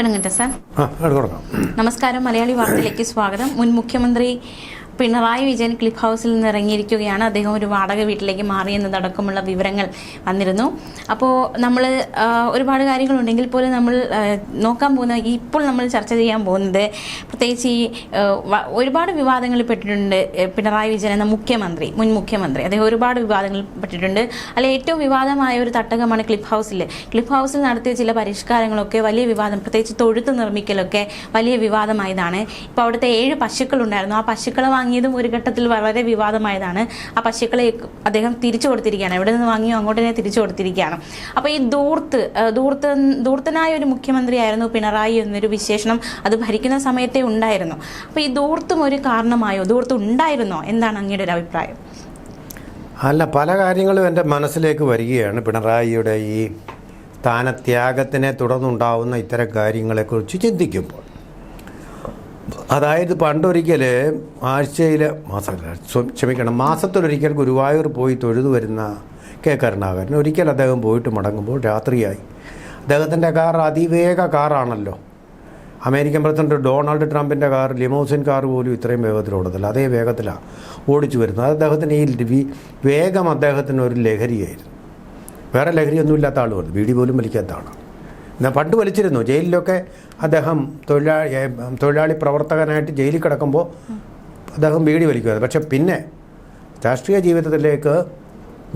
തുടങ്ങട്ടെ സാർ. നമസ്കാരം. മലയാളി വാർത്തയിലേക്ക് സ്വാഗതം. മുൻ മുഖ്യമന്ത്രി പിണറായി വിജയൻ ക്ലിഫ് ഹൗസിൽ നിന്ന് ഇറങ്ങിയിരിക്കുകയാണ്. അദ്ദേഹം ഒരു വാടക വീട്ടിലേക്ക് മാറിയെന്നതടക്കമുള്ള വിവരങ്ങൾ വന്നിരുന്നു. അപ്പോൾ നമ്മൾ ഒരുപാട് കാര്യങ്ങളുണ്ടെങ്കിൽ പോലും നമ്മൾ നോക്കാൻ പോകുന്ന ഇപ്പോൾ നമ്മൾ ചർച്ച ചെയ്യാൻ പോകുന്നത് പ്രത്യേകിച്ച് ഈ ഒരുപാട് വിവാദങ്ങളിൽ പെട്ടിട്ടുണ്ട് പിണറായി വിജയൻ എന്ന മുഖ്യമന്ത്രി, മുൻ മുഖ്യമന്ത്രി. അദ്ദേഹം ഒരുപാട് വിവാദങ്ങളിൽ പെട്ടിട്ടുണ്ട്. അതിൽ ഏറ്റവും വിവാദമായ ഒരു തട്ടകമാണ് ക്ലിഫ് ഹൗസിൽ നടത്തിയ ചില പരിഷ്കാരങ്ങളൊക്കെ വലിയ വിവാദം, പ്രത്യേകിച്ച് തൊഴുത്ത് നിർമ്മിക്കലൊക്കെ വലിയ വിവാദമായതാണ്. ഇപ്പോൾ അവിടുത്തെ 7 പശുക്കളുണ്ടായിരുന്നു. ആ പശുക്കളെ വാങ്ങിയതും ഒരു ഘട്ടത്തിൽ വളരെ വിവാദമായതാണ്. ആ പശുക്കളെ അദ്ദേഹം തിരിച്ചു കൊടുത്തിരിക്കുകയാണ്. എവിടെ നിന്ന് വാങ്ങിയോ അങ്ങോട്ട് തന്നെ തിരിച്ചു കൊടുത്തിരിക്കുകയാണ്. അപ്പോൾ ഈ ധൂർത്തനായ ഒരു മുഖ്യമന്ത്രിയായിരുന്നു പിണറായി എന്നൊരു വിശേഷണം അത് ഭരിക്കുന്ന സമയത്തെ ഉണ്ടായിരുന്നു. അപ്പോൾ ഈ ധൂർത്തും ഒരു കാരണമായോ? ധൂർത്ത് ഉണ്ടായിരുന്നോ? എന്താണ് അങ്ങയുടെ ഒരു അഭിപ്രായം? അല്ല, പല കാര്യങ്ങളും എൻ്റെ മനസ്സിലേക്ക് വരികയാണ്. പിണറായിയുടെ ഈ സ്ഥാനത്യാഗത്തിനെ തുടർന്നുണ്ടാവുന്ന ഇത്തരം കാര്യങ്ങളെക്കുറിച്ച് ചിന്തിക്കുമ്പോൾ, അതായത് പണ്ടൊരിക്കൽ മാസത്തിലൊരിക്കൽ ഗുരുവായൂർ പോയി തൊഴുതു വരുന്ന കെ കരുണാകരൻ ഒരിക്കൽ അദ്ദേഹം പോയിട്ട് മടങ്ങുമ്പോൾ രാത്രിയായി. അദ്ദേഹത്തിൻ്റെ കാർ അതിവേഗ കാറാണല്ലോ. അമേരിക്കൻ പ്രസിഡന്റ് ഡൊണാൾഡ് ട്രംപിൻ്റെ കാർ, ലിമോസിൻ കാർ പോലും ഇത്രയും വേഗത്തിലോടത്തില്ല. അതേ വേഗത്തിലാണ് ഓടിച്ചു വരുന്നത്. അദ്ദേഹത്തിന് ഈ വേഗം അദ്ദേഹത്തിന് ഒരു ലഹരിയായിരുന്നു. വേറെ ലഹരിയൊന്നുമില്ലാത്ത ആളുകൾ, ബീഡി പോലും വലിക്കാത്ത ആളാണ്. എന്നാൽ പണ്ട് വലിച്ചിരുന്നു. ജയിലിലൊക്കെ അദ്ദേഹം തൊഴിലാളി പ്രവർത്തകനായിട്ട് ജയിലിൽ കിടക്കുമ്പോൾ അദ്ദേഹം ബീഡി വലിക്കുമായിരുന്നു. പക്ഷെ പിന്നെ രാഷ്ട്രീയ ജീവിതത്തിലേക്ക്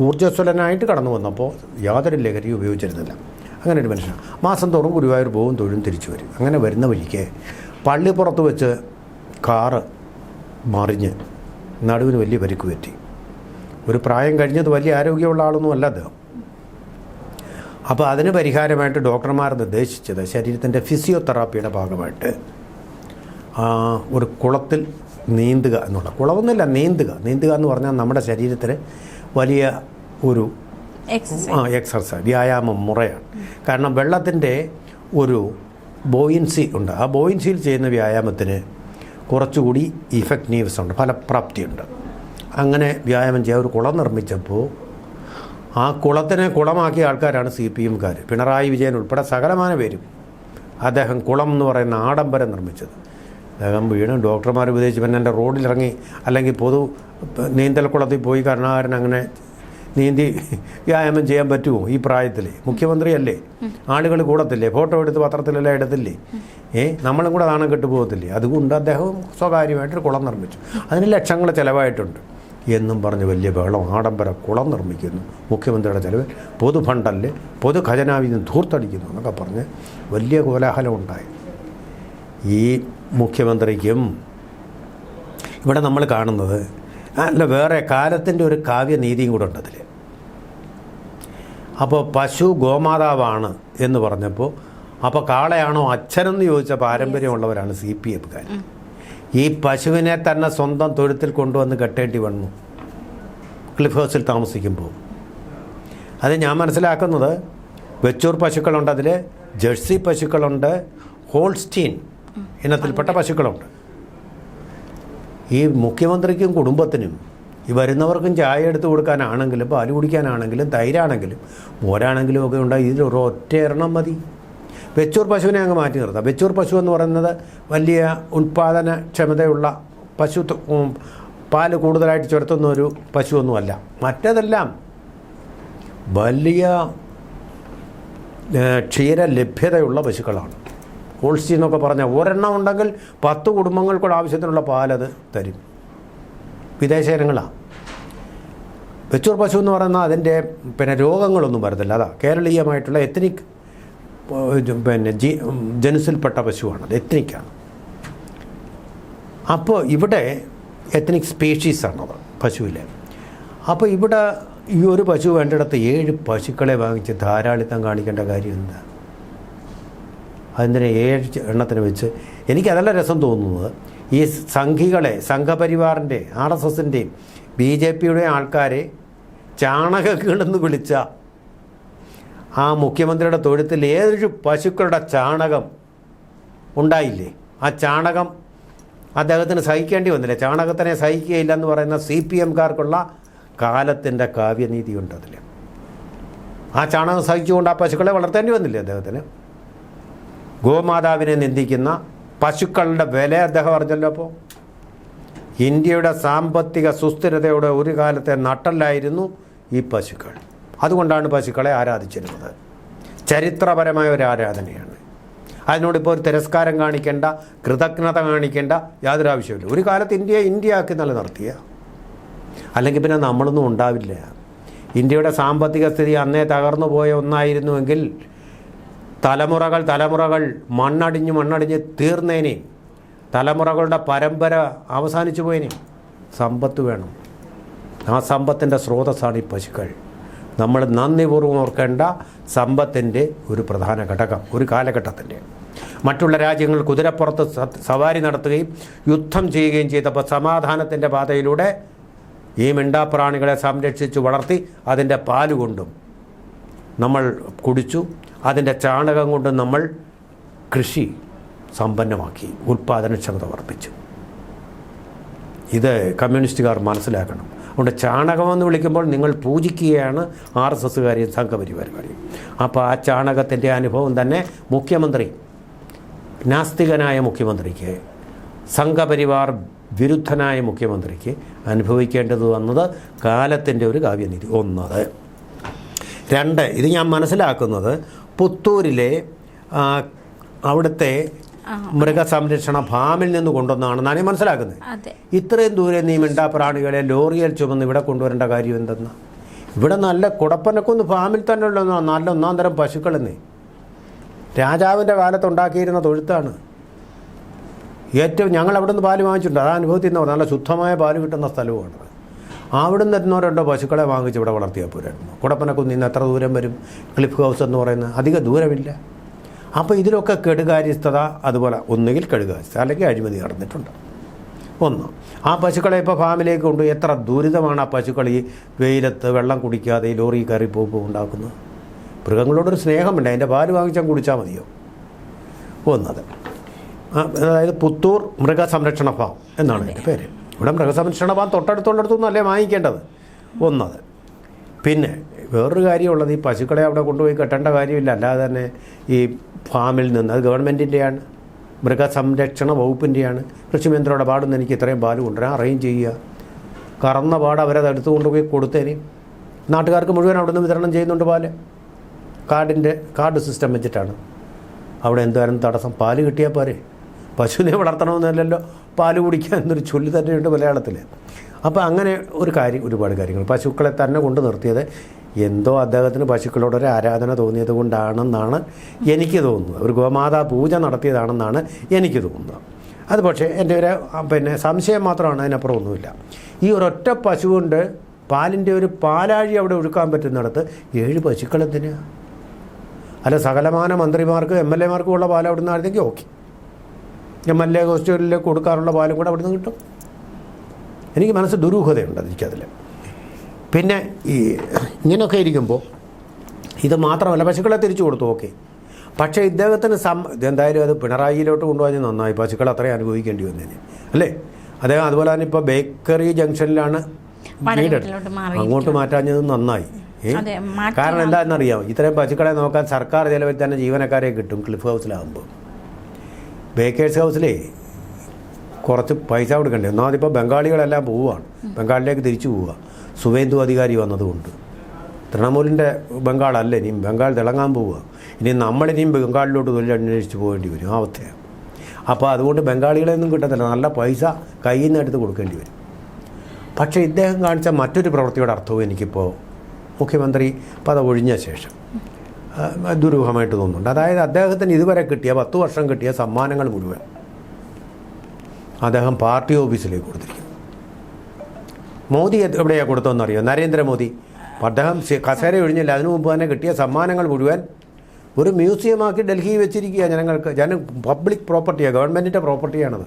ഊർജ്ജസ്വലനായിട്ട് കടന്നു വന്നപ്പോൾ യാതൊരു ലഹരി ഉപയോഗിച്ചിരുന്നില്ല. അങ്ങനെ ഒരു മനുഷ്യൻ മാസം തോറും ഗുരുവായൂർ പോകും, തൊഴും തിരിച്ചു വരും. അങ്ങനെ വരുന്ന വഴിക്ക് പള്ളിപ്പുറത്ത് വെച്ച് കാറ് മറിഞ്ഞ് നടുവിന് വലിയ പരിക്ക് പറ്റി. ഒരു പ്രായം കഴിഞ്ഞത് വലിയ ആരോഗ്യമുള്ള ആളൊന്നും അല്ല അദ്ദേഹം. അപ്പോൾ അതിന് പരിഹാരമായിട്ട് ഡോക്ടർമാർ നിർദ്ദേശിച്ചത് ശരീരത്തിൻ്റെ ഫിസിയോതെറാപ്പിയുടെ ഭാഗമായിട്ട് ഒരു കുളത്തിൽ നീന്തുക എന്നുള്ള, കുളമൊന്നുമില്ല, നീന്തുക എന്ന് പറഞ്ഞാൽ നമ്മുടെ ശരീരത്തിന് വലിയ ഒരു എക്സർസൈസ്, വ്യായാമം മുറയാണ്. കാരണം വെള്ളത്തിൻ്റെ ഒരു ബോയിൻസി ഉണ്ട്. ആ ബോയിൻസിയിൽ ചെയ്യുന്ന വ്യായാമത്തിന് കുറച്ചുകൂടി ഇഫക്റ്റീവ്സ് ഉണ്ട്, ഫലപ്രാപ്തിയുണ്ട്. അങ്ങനെ വ്യായാമം ചെയ്യാൻ ഒരു കുളം നിർമ്മിച്ചപ്പോൾ ആ കുളത്തിനെ കുളമാക്കിയ ആൾക്കാരാണ് CPM-കാർ. പിണറായി വിജയൻ ഉൾപ്പെടെ സകലമാന പേരും അദ്ദേഹം കുളം എന്ന് പറയുന്ന ആഡംബരം നിർമ്മിച്ചത്. അദ്ദേഹം വീണ് ഡോക്ടർമാർ ഉപദേശിച്ച് പിന്നെ എൻ്റെ റോഡിലിറങ്ങി അല്ലെങ്കിൽ പൊതു നീന്തൽ കുളത്തിൽ പോയി കരുണാകരൻ അങ്ങനെ നീന്തി വ്യായാമം ചെയ്യാൻ പറ്റുമോ ഈ പ്രായത്തിൽ? മുഖ്യമന്ത്രിയല്ലേ, ആളുകൾ കൂടത്തില്ലേ, ഫോട്ടോ എടുത്ത് പത്രത്തിലെല്ലാം എടുത്തില്ലേ? നമ്മളും കൂടെ നാണം കെട്ടു പോകത്തില്ലേ? അതുകൊണ്ട് അദ്ദേഹം സ്വകാര്യമായിട്ടൊരു കുളം നിർമ്മിച്ചു. അതിന് ലക്ഷങ്ങൾ ചിലവായിട്ടുണ്ട് എന്നും പറഞ്ഞ് വലിയ ബഹളം, ആഡംബര കുളം നിർമ്മിക്കുന്നു, മുഖ്യമന്ത്രിയുടെ ചിലവിൽ പൊതു ഫണ്ടല്ലേ, പൊതു ഖജനാവിൽ നിന്ന് ധൂർത്തടിക്കുന്നു എന്നൊക്കെ പറഞ്ഞ് വലിയ കോലാഹലം ഉണ്ടായി. ഈ മുഖ്യമന്ത്രിക്കും ഇവിടെ നമ്മൾ കാണുന്നത് അല്ല, വേറെ കാലത്തിൻ്റെ ഒരു കാവ്യനീതിയും കൂടെ ഉണ്ട് അതിൽ. അപ്പോൾ പശു ഗോമാതാവാണ് എന്ന് പറഞ്ഞപ്പോൾ, അപ്പോൾ കാളയാണോ അച്ഛനെന്ന് ചോദിച്ച പാരമ്പര്യമുള്ളവരാണ് CPM-കാർ. ഈ പശുവിനെ തന്നെ സ്വന്തം തൊഴുത്തിൽ കൊണ്ടുവന്ന് കെട്ടേണ്ടി വന്നു ക്ലിഫ് ഹൗസിൽ താമസിക്കുമ്പോൾ. അത് ഞാൻ മനസ്സിലാക്കുന്നത്, വെച്ചൂർ പശുക്കളുണ്ട്, അതിൽ ജേഴ്സി പശുക്കളുണ്ട്, ഹോൾസ്റ്റീൻ ഇനത്തിൽപ്പെട്ട പശുക്കളുണ്ട്. ഈ മുഖ്യമന്ത്രിക്കും കുടുംബത്തിനും ഈ വരുന്നവർക്കും ചായ എടുത്ത് കൊടുക്കാനാണെങ്കിലും പാല് കുടിക്കാനാണെങ്കിലും തൈരാണെങ്കിലും മോരാണെങ്കിലും ഒക്കെ ഉണ്ടായി ഇതിലൊരു ഒറ്റ എണ്ണം മതി. വെച്ചൂർ പശുവിനെ അങ്ങ് മാറ്റി നിർത്താം. വെച്ചൂർ പശു എന്ന് പറയുന്നത് വലിയ ഉൽപ്പാദനക്ഷമതയുള്ള പശു, പാല് കൂടുതലായിട്ട് ചുരത്തുന്ന ഒരു പശുവൊന്നുമല്ല. മറ്റേതെല്ലാം വലിയ ക്ഷീര ലഭ്യതയുള്ള പശുക്കളാണ്. ഹോൾസ്റ്റീൻ എന്നൊക്കെ പറഞ്ഞാൽ ഒരെണ്ണം ഉണ്ടെങ്കിൽ 10 കുടുംബങ്ങൾക്കുള്ള ആവശ്യത്തിനുള്ള പാലത് തരും. വിദേശ ഇനങ്ങളാണ്. വെച്ചൂർ പശു എന്ന് പറയുന്നത് അതിൻ്റെ രോഗങ്ങളൊന്നും വരത്തില്ല. അതാ കേരളീയമായിട്ടുള്ള എത്നിക് ജനുസിൽപ്പെട്ട പശുവാണ്, അത് എത്നിക്കാണ്. അപ്പോൾ ഇവിടെ എത്നിക് സ്പീഷീസാണത് പശുവിലെ. അപ്പോൾ ഇവിടെ ഈ ഒരു പശു വേണ്ടിടത്ത് 7 പശുക്കളെ വാങ്ങിച്ച് ധാരാളിത്തം കാണിക്കേണ്ട കാര്യം എന്താ? അതിന് 7 എണ്ണത്തിന് വെച്ച് എനിക്കതല്ല രസം തോന്നുന്നത്. ഈ സംഘികളെ, സംഘപരിവാറിൻ്റെ, RSSൻ്റെയും BJP-യുടെയും ആൾക്കാരെ ചാണകങ്ങളെന്ന് വിളിച്ച ആ മുഖ്യമന്ത്രിയുടെ തൊഴുത്തിൽ 7 പശുക്കളുടെ ചാണകം ഉണ്ടായില്ലേ? ആ ചാണകം അദ്ദേഹത്തിന് സഹിക്കേണ്ടി വന്നില്ല. ചാണകത്തിനെ സഹിക്കുകയില്ല എന്ന് പറയുന്ന CPM-കാർക്കുള്ള കാലത്തിൻ്റെ കാവ്യനീതിയുണ്ട് അതിൽ. ആ ചാണകം സഹിച്ചുകൊണ്ട് ആ പശുക്കളെ വളർത്തേണ്ടി വന്നില്ലേ അദ്ദേഹത്തിന്? ഗോമാതാവിനെ നിന്ദിക്കുന്ന പശുക്കളുടെ വില അദ്ദേഹം അറിഞ്ഞല്ലോ. അപ്പോൾ ഇന്ത്യയുടെ സാമ്പത്തിക സുസ്ഥിരതയുടെ ഒരു കാലത്തെ നട്ടല്ലായിരുന്നു ഈ പശുക്കൾ. അതുകൊണ്ടാണ് പശുക്കളെ ആരാധിച്ചിരുന്നത്. ചരിത്രപരമായ ഒരു ആരാധനയാണ്. അതിനോടിപ്പോൾ ഒരു തിരസ്കാരം കാണിക്കേണ്ട, കൃതജ്ഞത കാണിക്കേണ്ട യാതൊരു ആവശ്യമില്ല. ഒരു കാലത്ത് ഇന്ത്യ ആക്കി നിലനിർത്തിയ, അല്ലെങ്കിൽ പിന്നെ നമ്മളൊന്നും ഉണ്ടാവില്ല. ഇന്ത്യയുടെ സാമ്പത്തിക സ്ഥിതി അന്നേ തകർന്നു പോയ ഒന്നായിരുന്നുവെങ്കിൽ തലമുറകൾ മണ്ണടിഞ്ഞ് തീർന്നേനെ, തലമുറകളുടെ പരമ്പര അവസാനിച്ചു പോയേനെ. സമ്പത്ത് വേണം. ആ സമ്പത്തിൻ്റെ സ്രോതസ്സാണ് ഈ പശുക്കൾ. നമ്മൾ നന്ദിപൂർവ്വം ഓർക്കേണ്ട സമ്പത്തിൻ്റെ ഒരു പ്രധാന ഘടകം ഒരു കാലഘട്ടത്തിൻ്റെ. മറ്റുള്ള രാജ്യങ്ങൾ കുതിരപ്പുറത്ത് സവാരി നടത്തുകയും യുദ്ധം ചെയ്യുകയും ചെയ്തപ്പോൾ സമാധാനത്തിൻ്റെ പാതയിലൂടെ ഈ മിണ്ടാപ്രാണികളെ സംരക്ഷിച്ചു വളർത്തി അതിൻ്റെ പാല് കൊണ്ടും നമ്മൾ കുടിച്ചു, അതിൻ്റെ ചാണകം കൊണ്ടും നമ്മൾ കൃഷി സമ്പന്നമാക്കി, ഉൽപ്പാദനക്ഷമത വർദ്ധിച്ചു. ഇത് കമ്മ്യൂണിസ്റ്റുകാർ മനസ്സിലാക്കണം. അതുകൊണ്ട് ചാണകമെന്ന് വിളിക്കുമ്പോൾ നിങ്ങൾ പൂജിക്കുകയാണ് RSSകാരെയും സംഘപരിവാരക്കാരെയും. അപ്പോൾ ആ ചാണകത്തിൻ്റെ അനുഭവം തന്നെ മുഖ്യമന്ത്രി, നാസ്തികനായ മുഖ്യമന്ത്രിക്ക്, സംഘപരിവാർ വിരുദ്ധനായ മുഖ്യമന്ത്രിക്ക് അനുഭവിക്കേണ്ടത് വന്നത് കാലത്തിൻ്റെ ഒരു കാവ്യനീതി. ഒന്നത്. രണ്ട്, ഇത് ഞാൻ മനസ്സിലാക്കുന്നത് പുത്തൂരിലെ അവിടുത്തെ മൃഗസംരക്ഷണ ഫാമിൽ നിന്ന് കൊണ്ടുവന്നാണെന്നാണ് ഞാൻ മനസ്സിലാക്കുന്നത്. ഇത്രയും ദൂരെ നീ മിണ്ടാപ്രാണികളെ ലോറിയിൽ ചുമന്ന് ഇവിടെ കൊണ്ടുവരേണ്ട കാര്യം എന്തെന്ന്? ഇവിടെ നല്ല കുടപ്പനക്കൊന്ന് ഫാമിൽ തന്നെ ഉള്ള നല്ല ഒന്നാം തരം പശുക്കളെന്നേ. രാജാവിൻ്റെ കാലത്തുണ്ടാക്കിയിരുന്ന തൊഴുത്താണ്. ഏറ്റവും ഞങ്ങൾ അവിടെ നിന്ന് പാല് വാങ്ങിച്ചിട്ടുണ്ട്. ആ അനുഭവത്തിൽ നിന്ന് നല്ല ശുദ്ധമായ പാല് കിട്ടുന്ന സ്ഥലവുമാണ്. അവിടെ നിന്ന് എന്നോ രണ്ടോ പശുക്കളെ വാങ്ങിച്ച് ഇവിടെ വളർത്തിയാൽ പോരായിരുന്നു. കുടപ്പനക്കുന്ന് നിന്ന് എത്ര ദൂരം വരും? ക്ലിഫ് ഹൗസ് എന്ന് പറയുന്നത് അധികം ദൂരമില്ല. അപ്പോൾ ഇതിലൊക്കെ കെടുകാര്യസ്ഥത, അതുപോലെ ഒന്നുകിൽ കെടുകാര്യസ്ഥത അല്ലെങ്കിൽ അഴിമതി നടന്നിട്ടുണ്ട്. ഒന്ന്, ആ പശുക്കളെ ഇപ്പോൾ ഫാമിലേക്ക് കൊണ്ടുപോയി എത്ര ദുരിതമാണ് ആ പശുക്കൾ ഈ വെയിലത്ത് വെള്ളം കുടിക്കാതെ ഈ ലോറി കയറി പോകുമ്പോൾ ഉണ്ടാക്കുന്നത്. മൃഗങ്ങളോടൊരു സ്നേഹമുണ്ട്, അതിൻ്റെ പാല് വാങ്ങിച്ചാൽ കുടിച്ചാൽ മതിയോ? ഒന്നത്. അതായത് പുത്തൂർ മൃഗസംരക്ഷണ ഫാം എന്നാണ് എൻ്റെ പേര്. ഇവിടെ മൃഗസംരക്ഷണ ഫാം തൊട്ടടുത്തുള്ളടത്തൊന്നും അല്ലേ വാങ്ങിക്കേണ്ടത്. ഒന്നത്. പിന്നെ വേറൊരു കാര്യമുള്ളത്, ഈ പശുക്കളെ അവിടെ കൊണ്ടുപോയി കെട്ടേണ്ട കാര്യമില്ല. അല്ലാതെ തന്നെ ഈ ഫാമിൽ നിന്ന്, അത് ഗവൺമെൻറ്റിൻ്റെയാണ്, മൃഗസംരക്ഷണ വകുപ്പിൻ്റെയാണ്. കൃഷിമന്ത്രിയുടെ പാടുന്ന എനിക്ക് ഇത്രയും പാല് കൊണ്ടുവരാൻ അറേഞ്ച് ചെയ്യുക. കറന്ന പാട് അവരത് എടുത്തു കൊണ്ടുപോയി കൊടുത്തേനെ. നാട്ടുകാർക്ക് മുഴുവൻ അവിടെ നിന്ന് വിതരണം ചെയ്യുന്നുണ്ട് പാല്. കാർഡ് സിസ്റ്റം വെച്ചിട്ടാണ്. അവിടെ എന്തായാലും തടസ്സം? പാല് കിട്ടിയാൽ പോരെ. പശുവിനെ വളർത്തണമെന്നല്ലല്ലോ പാല് കുടിക്കാൻ എന്നൊരു ചൊല്ലി തന്നെയുണ്ട് മലയാളത്തിൽ. അപ്പോൾ അങ്ങനെ ഒരുപാട് കാര്യങ്ങൾ. പശുക്കളെ തന്നെ കൊണ്ട് നിർത്തിയത് എന്തോ അദ്ദേഹത്തിന് പശുക്കളോടൊരു ആരാധന തോന്നിയത് കൊണ്ടാണെന്നാണ് എനിക്ക് തോന്നുന്നത്. ഒരു ഗോമാതാ പൂജ നടത്തിയതാണെന്നാണ് എനിക്ക് തോന്നുന്നത്. അത് പക്ഷേ എൻ്റെ ഒരു സംശയം മാത്രമാണ്, അതിനപ്പുറം ഒന്നുമില്ല. ഈ ഒരൊറ്റ പശു കൊണ്ട് പാലിൻ്റെ ഒരു പാലാഴി അവിടെ ഒഴുക്കാൻ പറ്റുന്നിടത്ത് 7 പശുക്കളെന്തിനാ? അല്ല, സകലമാന മന്ത്രിമാർക്കും MLA മാർക്കും ഉള്ള പാൽ അവിടെ നിന്നായിരുന്നെങ്കിൽ ഓക്കെ. MLA ഹോസ്റ്റലിലേക്ക് കൊടുക്കാറുള്ള പാലും കൂടെ അവിടെ നിന്ന് കിട്ടും. എനിക്ക് മനസ്സ് ദുരൂഹതയുണ്ട് എനിക്കതിൽ. പിന്നെ ഈ ഇങ്ങനെയൊക്കെ ഇരിക്കുമ്പോൾ ഇത് മാത്രമല്ല, പശുക്കളെ തിരിച്ചു കൊടുത്തു ഓക്കെ. പക്ഷേ ഇദ്ദേഹത്തിന് ഇതെന്തായാലും അത് പിണറായിയിലോട്ട് കൊണ്ടുപോയി നന്നായി. പശുക്കൾ അത്രയും അനുഭവിക്കേണ്ടി വന്നതിന് അല്ലേ? അദ്ദേഹം അതുപോലെ തന്നെ ഇപ്പോൾ ബേക്കറി ജംഗ്ഷനിലാണ് വീട്, അങ്ങോട്ട് മാറ്റാഞ്ഞത് നന്നായി. കാരണം എന്താണെന്നറിയാമോ? ഇത്രയും പശുക്കളെ നോക്കാൻ സർക്കാർ ചിലവിൽ തന്നെ ജീവനക്കാരെ കിട്ടും. ക്ലിഫ് ഹൗസിലാകുമ്പോൾ ബേക്കേഴ്സ് ഹൗസിലേ കുറച്ച് പൈസ കൊടുക്കണ്ടേ. ഒന്നാമതിപ്പോൾ ബംഗാളികളെല്ലാം പോവുകയാണ്, ബംഗാളിലേക്ക് തിരിച്ചു പോവുക. സുവേന്ദു അധികാരി വന്നതുകൊണ്ട്. തൃണമൂലിൻ്റെ ബംഗാളല്ല, ഇനിയും ബംഗാൾ തിളങ്ങാൻ പോവുക. ഇനി നമ്മളിനിയും ബംഗാളിലോട്ട് തൊഴിൽ അന്വേഷിച്ച് പോകേണ്ടി വരും, ആ അവസ്ഥയാണ്. അപ്പോൾ അതുകൊണ്ട് ബംഗാളികളെയൊന്നും കിട്ടത്തില്ല, നല്ല പൈസ കയ്യിൽ നിന്ന് എടുത്ത് കൊടുക്കേണ്ടി വരും. പക്ഷേ ഇദ്ദേഹം കാണിച്ച മറ്റൊരു പ്രവൃത്തിയുടെ അർത്ഥവും എനിക്കിപ്പോൾ മുഖ്യമന്ത്രി പദം ഒഴിഞ്ഞ ശേഷം ദുരൂഹമായിട്ട് തോന്നുന്നുണ്ട്. അതായത് അദ്ദേഹത്തിന് ഇതുവരെ കിട്ടിയ 10 വർഷം കിട്ടിയ സമ്മാനങ്ങൾ മുഴുവൻ അദ്ദേഹം പാർട്ടി ഓഫീസിലേക്ക് കൊടുത്തിരിക്കുന്നു. മോദി എവിടെയാണ് കൊടുത്തതെന്നറിയോ? നരേന്ദ്രമോദി. അദ്ദേഹം കസേര ഒഴിഞ്ഞില്ല, അതിനു മുമ്പ് തന്നെ കിട്ടിയ സമ്മാനങ്ങൾ മുഴുവൻ ഒരു മ്യൂസിയമാക്കി ഡൽഹിയിൽ വെച്ചിരിക്കുക. പബ്ലിക് പ്രോപ്പർട്ടിയാണ്, ഗവൺമെൻറ്റിൻ്റെ പ്രോപ്പർട്ടിയാണത്.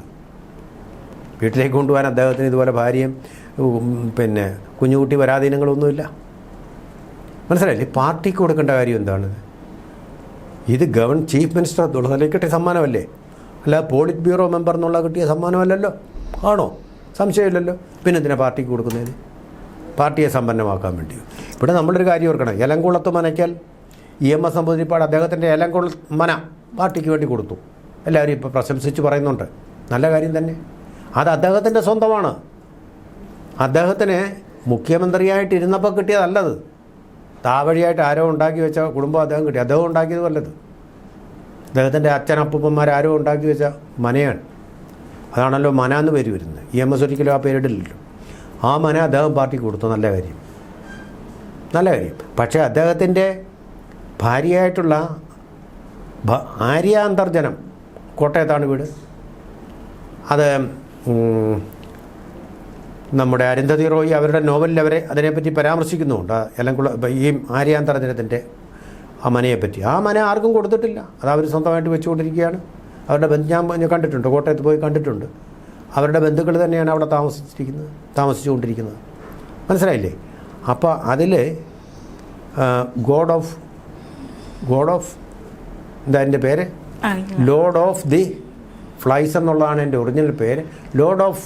വീട്ടിലേക്ക് കൊണ്ടുപോകാൻ അദ്ദേഹത്തിന് ഇതുപോലെ ഭാര്യയും കുഞ്ഞുകുട്ടി പരാധീനങ്ങളൊന്നുമില്ല. മനസ്സിലായില്ലേ? പാർട്ടിക്ക് കൊടുക്കേണ്ട കാര്യം എന്താണ്? ഇത് ചീഫ് മിനിസ്റ്റർ നിലയിൽ കിട്ടിയ സമ്മാനമല്ലേ? അല്ല പോളിറ്റ് ബ്യൂറോ മെമ്പർ എന്നുള്ള കിട്ടിയ സമ്മാനമല്ലല്ലോ. ആണോ? സംശയമില്ലല്ലോ. പിന്നെ എന്തിനാ പാർട്ടിക്ക് കൊടുക്കുന്നതിന്? പാർട്ടിയെ സമ്പന്നമാക്കാൻ വേണ്ടി. ഇവിടെ നമ്മളൊരു കാര്യം ഓർക്കണം, എലംകുളത്ത് മനയ്ക്കൽ EMS നമ്പൂതിരിപ്പാട് അദ്ദേഹത്തിൻ്റെ എലംകുളം മന പാർട്ടിക്ക് വേണ്ടി കൊടുത്തു. എല്ലാവരും ഇപ്പോൾ പ്രശംസിച്ച് പറയുന്നുണ്ട്. നല്ല കാര്യം തന്നെ. അത് അദ്ദേഹത്തിൻ്റെ സ്വന്തമാണ്. അദ്ദേഹത്തിന് മുഖ്യമന്ത്രിയായിട്ടിരുന്നപ്പോൾ കിട്ടിയതല്ലത്. താവഴിയായിട്ട് ആരോ ഉണ്ടാക്കി വെച്ച കുടുംബം അദ്ദേഹം കിട്ടി. അദ്ദേഹം ഉണ്ടാക്കിയത് വല്ലത്. അദ്ദേഹത്തിൻ്റെ അച്ഛനപ്പൂപ്പന്മാരാരോ ഉണ്ടാക്കി വെച്ച മനയാണ്. അതാണല്ലോ മന എന്ന് പേര് വരുന്നത്. EMS ഒരിക്കലും ആ പേരിടില്ലല്ലോ. ആ മന അദ്ദേഹം പാർട്ടിക്ക് കൊടുത്തു. നല്ല കാര്യം, നല്ല കാര്യം. പക്ഷേ അദ്ദേഹത്തിൻ്റെ ഭാര്യയായിട്ടുള്ള ആര്യ അന്തർജനം കോട്ടയത്താണ് വീട്. അത് നമ്മുടെ അരുന്ധതി റോയ് അവരുടെ നോവലിൽ അതിനെപ്പറ്റി പരാമർശിക്കുന്നുമുണ്ട്. ഈ ആര്യാന്തർജനത്തിൻ്റെ ആ മനയെപ്പറ്റി. ആ മന ആർക്കും കൊടുത്തിട്ടില്ല. അത് അവർ സ്വന്തമായിട്ട് വെച്ചുകൊണ്ടിരിക്കുകയാണ്. അവരുടെ ഞാൻ കണ്ടിട്ടുണ്ട്, കോട്ടയത്ത് പോയി കണ്ടിട്ടുണ്ട്. അവരുടെ ബന്ധുക്കൾ തന്നെയാണ് അവിടെ താമസിച്ചുകൊണ്ടിരിക്കുന്നത്. മനസ്സിലായില്ലേ? അപ്പോൾ അതിൽ ഗോഡ് ഓഫ് എന്താ എൻ്റെ പേര്, ലോർഡ് ഓഫ് ദി ഫ്ലൈസ് എന്നുള്ളതാണ് എൻ്റെ ഒറിജിനൽ പേര്. ലോർഡ് ഓഫ്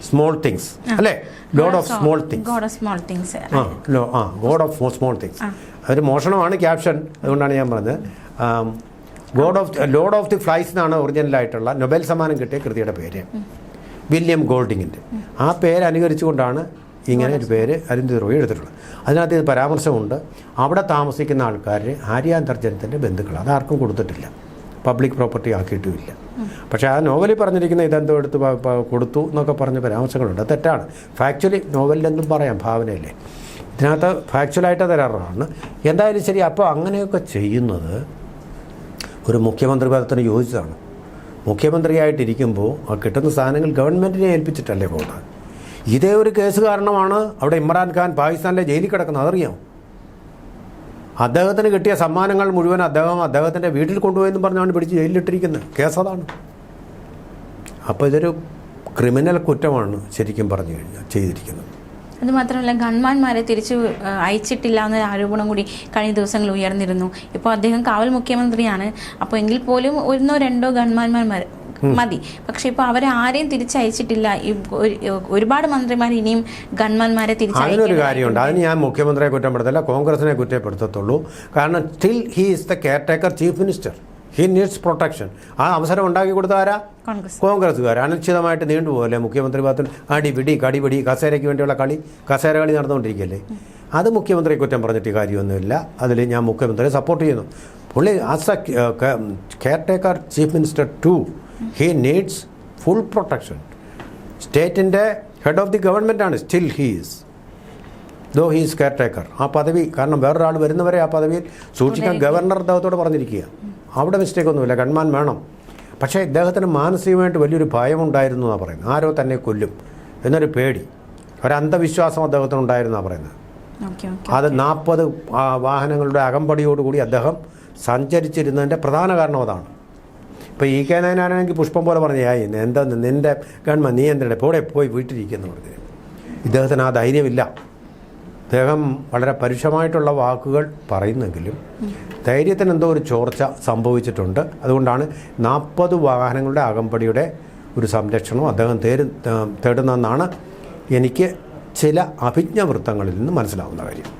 സ്മോൾ തിങ്സ് അല്ലേ? Lord of small things. God of small things. അതൊരു മോഷണമാണ് ക്യാപ്ഷൻ, അതുകൊണ്ടാണ് ഞാൻ പറഞ്ഞത്. ലോർഡ് ഓഫ് ദി ഫ്ലൈസ് എന്നാണ് ഒറിജിനലായിട്ടുള്ള നൊബേൽ സമ്മാനം കിട്ടിയ കൃതിയുടെ പേര്, വില്യം ഗോൾഡിങ്ങിൻ്റെ. ആ പേര് അനുകരിച്ചുകൊണ്ടാണ് ഇങ്ങനെ ഒരു പേര് അരുന്ധതി റോയ് എടുത്തിട്ടുള്ളത്. അതിനകത്ത് ഇത് പരാമർശമുണ്ട്. അവിടെ താമസിക്കുന്ന ആൾക്കാർ ആര്യാന്തർജനത്തിൻ്റെ ബന്ധുക്കൾ. അതാർക്കും കൊടുത്തിട്ടില്ല, പബ്ലിക് പ്രോപ്പർട്ടി ആക്കിയിട്ടുമില്ല. പക്ഷേ ആ നോവലിൽ പറഞ്ഞിരിക്കുന്ന ഇതെന്തോ എടുത്ത് കൊടുത്തു എന്നൊക്കെ പറഞ്ഞ പരാമർശങ്ങളുണ്ട്. അത് തെറ്റാണ്. ഫാക്ച്വലി നോവലിലെന്തും പറയാം, ഭാവനയല്ലേ. ഇതിനകത്ത് ഫാക്ച്വലായിട്ട് തരാറാണ്. എന്തായാലും ശരി. അപ്പോൾ അങ്ങനെയൊക്കെ ചെയ്യുന്നത് ഒരു മുഖ്യമന്ത്രി പദത്തിന് യോജിച്ചതാണ്. മുഖ്യമന്ത്രിയായിട്ടിരിക്കുമ്പോൾ ആ കിട്ടുന്ന സാധനങ്ങൾ ഗവൺമെൻറ്റിനെ ഏൽപ്പിച്ചിട്ടല്ലേ പോകുന്നത്. ഇതേ ഒരു കേസ് കാരണമാണ് അവിടെ ഇമ്രാൻഖാൻ പാകിസ്ഥാനിലെ ജയിലിൽ കിടക്കുന്നത്. അതറിയാം. അദ്ദേഹത്തിന് കിട്ടിയ സമ്മാനങ്ങൾ മുഴുവൻ അദ്ദേഹത്തിൻ്റെ വീട്ടിൽ കൊണ്ടുപോയെന്നും പറഞ്ഞാണ് പിടിച്ച് ജയിലിലിട്ടിരിക്കുന്നത്. കേസ് അതാണ്. അപ്പോൾ ഇതൊരു ക്രിമിനൽ കുറ്റമാണ് ശരിക്കും പറഞ്ഞു കഴിഞ്ഞാൽ ചെയ്തിരിക്കുന്നത്. അതുമാത്രമല്ല, ഗൺമാന്മാരെ തിരിച്ചു അയച്ചിട്ടില്ല എന്ന ആരോപണം കൂടി കഴിഞ്ഞ ദിവസങ്ങൾ ഉയർന്നിരുന്നു. ഇപ്പോൾ അദ്ദേഹം കാവൽ മുഖ്യമന്ത്രിയാണ്. അപ്പോൾ എങ്കിൽ പോലും 1-2 ഗൺമാന്മാർ മതി. പക്ഷെ ഇപ്പോൾ അവരെ ആരെയും തിരിച്ചയച്ചിട്ടില്ല. ഒരുപാട് മന്ത്രിമാർ ഇനിയും ഗൺമാന്മാരെ തിരിച്ചയക്കും. അതിനൊരു കാര്യമുണ്ട്. അതിന് ഞാൻ മുഖ്യമന്ത്രിയെ കുറ്റപ്പെടുത്തില്ല, കോൺഗ്രസിനെ കുറ്റപ്പെടുത്തത്തുള്ളൂ. കാരണം still he is the care taker chief minister. He needs protection. ആ അവസരം ഉണ്ടാക്കി കൊടുത്ത ആരാ? കോൺഗ്രസ്സുകാർ. അനിശ്ചിതമായിട്ട് നീണ്ടുപോകല്ലേ മുഖ്യമന്ത്രി പദത്തിന് അടിപിടി കടിപിടി കസേരയ്ക്ക് വേണ്ടിയുള്ള കസേര കളി നടന്നുകൊണ്ടിരിക്കുകയല്ലേ. അത് മുഖ്യമന്ത്രിയെ കുറ്റം പറഞ്ഞിട്ട് കാര്യമൊന്നുമില്ല. അതിൽ ഞാൻ മുഖ്യമന്ത്രിയെ സപ്പോർട്ട് ചെയ്യുന്നു. പുള്ളി as a caretaker chief minister to he needs full protection. സ്റ്റേറ്റിൻ്റെ ഹെഡ് ഓഫ് ദി ഗവൺമെൻറ്റാണ്. Still he's caretaker. ആ പദവി കാരണം വേറൊരാൾ വരുന്നവരെ ആ പദവിയിൽ സൂക്ഷിക്കാൻ ഗവർണർ അദ്ദേഹത്തോട് പറഞ്ഞിരിക്കുക. അവിടെ മിസ്റ്റേക്കൊന്നുമില്ല. ഗൺമാൻ വേണം. പക്ഷേ ഇദ്ദേഹത്തിന് മാനസികമായിട്ട് വലിയൊരു ഭയമുണ്ടായിരുന്നു എന്നാണ് പറയുന്നത്. ആരോ തന്നെ കൊല്ലും എന്നൊരു പേടി, ഒരന്ധവിശ്വാസം അദ്ദേഹത്തിനുണ്ടായിരുന്നാണ് പറയുന്നത്. അത് 40 വാഹനങ്ങളുടെ അകമ്പടിയോടുകൂടി അദ്ദേഹം സഞ്ചരിച്ചിരുന്നതിൻ്റെ പ്രധാന കാരണം അതാണ്. ഇപ്പോൾ EK നായനാണെങ്കിൽ പുഷ്പം പോലെ പറഞ്ഞു, എന്താ നിൻ്റെ ഗവൺമെൻറ് നീ എന്തിനെ പോയി വീട്ടിലിരിക്കുന്നു പറഞ്ഞു. ഇദ്ദേഹത്തിന് ആ ധൈര്യമില്ല. അദ്ദേഹം വളരെ പരുഷമായിട്ടുള്ള വാക്കുകൾ പറയുന്നെങ്കിലും ധൈര്യത്തിന് എന്തോ ഒരു ചോർച്ച സംഭവിച്ചിട്ടുണ്ട്. അതുകൊണ്ടാണ് 40 വാഹനങ്ങളുടെ അകമ്പടിയുടെ ഒരു സംരക്ഷണം അദ്ദേഹം തേടുന്നതെന്നാണ് എനിക്ക് ചില അഭിജ്ഞ വൃത്തങ്ങളിൽ നിന്ന് മനസ്സിലാവുന്ന കാര്യം.